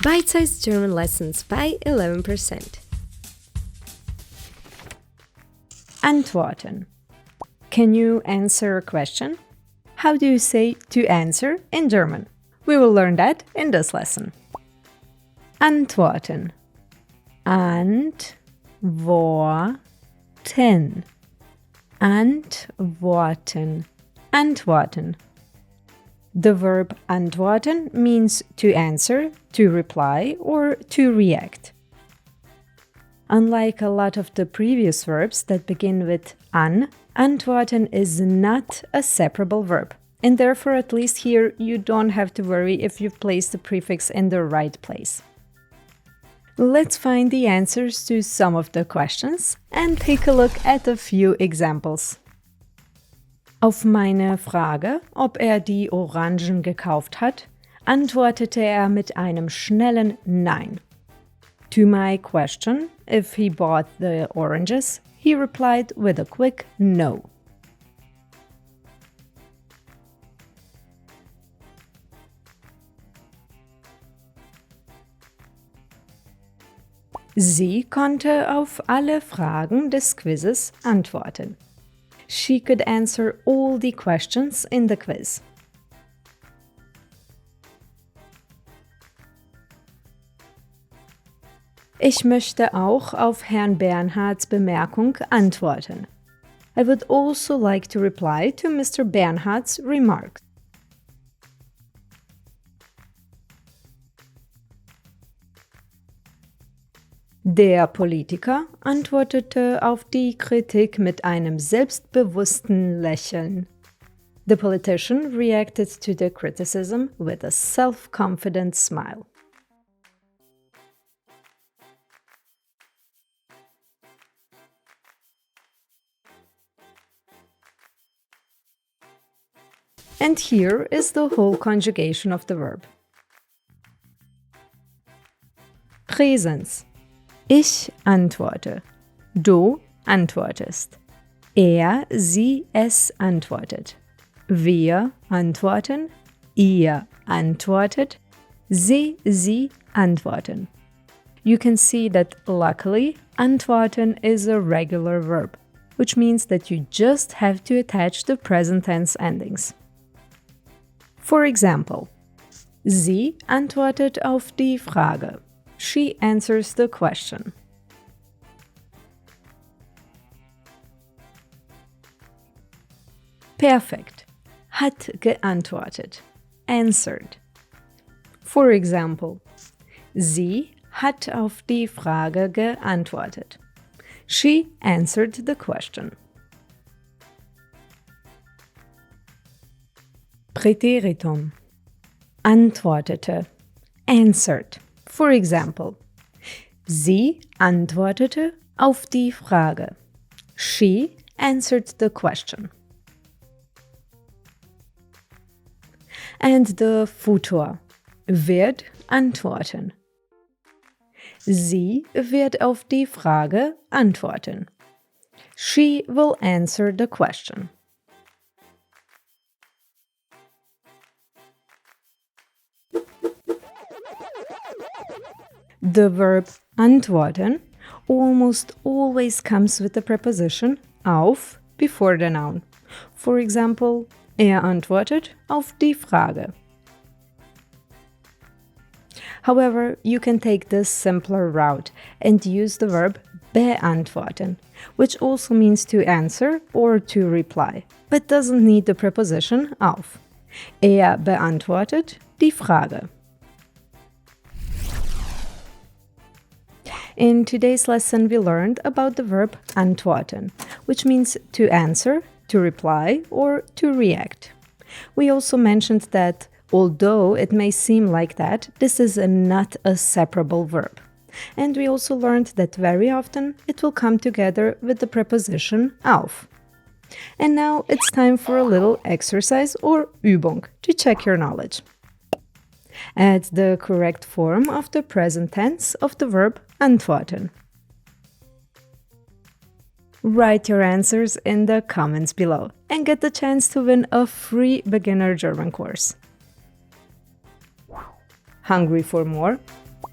Bite-sized German lessons by 11%. Antworten. Can you answer a question? How do you say to answer in German? We will learn that in this lesson. Antworten. Antworten. Antworten. Antworten. The verb antworten means to answer, to reply, or to react. Unlike a lot of the previous verbs that begin with an, antworten is not a separable verb, and therefore at least here you don't have to worry if you've placed the prefix in the right place. Let's find the answers to some of the questions and take a look at a few examples. Auf meine Frage, ob die Orangen gekauft hat, antwortete mit einem schnellen Nein. To my question, if he bought the oranges, he replied with a quick no. Sie konnte auf alle Fragen des Quizzes antworten. She could answer all the questions in the quiz. Ich möchte auch auf Herrn Bernhards Bemerkung antworten. I would also like to reply to Mr. Bernhard's remarks. Der Politiker antwortete auf die Kritik mit einem selbstbewussten Lächeln. The politician reacted to the criticism with a self-confident smile. And here is the whole conjugation of the verb. Präsens. Ich antworte. Du antwortest. Er, sie, es antwortet. Wir antworten. Ihr antwortet. Sie, sie antworten. You can see that luckily, antworten is a regular verb, which means that you just have to attach the present tense endings. For example, sie antwortet auf die Frage. She answers the question. Perfekt. Hat geantwortet. Answered. For example, sie hat auf die Frage geantwortet. She answered the question. Präteritum. Antwortete. Answered. For example, sie antwortete auf die Frage. She answered the question. And the Futur. Wird antworten. Sie wird auf die Frage antworten. She will answer the question. The verb antworten almost always comes with the preposition auf before the noun. For example, antwortet auf die Frage. However, you can take this simpler route and use the verb beantworten, which also means to answer or to reply, but doesn't need the preposition auf. Beantwortet die Frage. In today's lesson, we learned about the verb antworten, which means to answer, to reply, or to react. We also mentioned that, although it may seem like that, this is not a separable verb. And we also learned that very often it will come together with the preposition auf. And now it's time for a little exercise or Übung to check your knowledge. Add the correct form of the present tense of the verb antworten. Write your answers in the comments below and get the chance to win a free beginner German course. Hungry for more?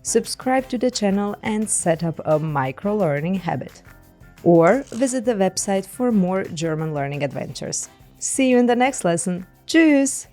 subscribe to the channel and set up a micro-learning habit. Or visit the website for more German learning adventures. See you in the next lesson. Tschüss!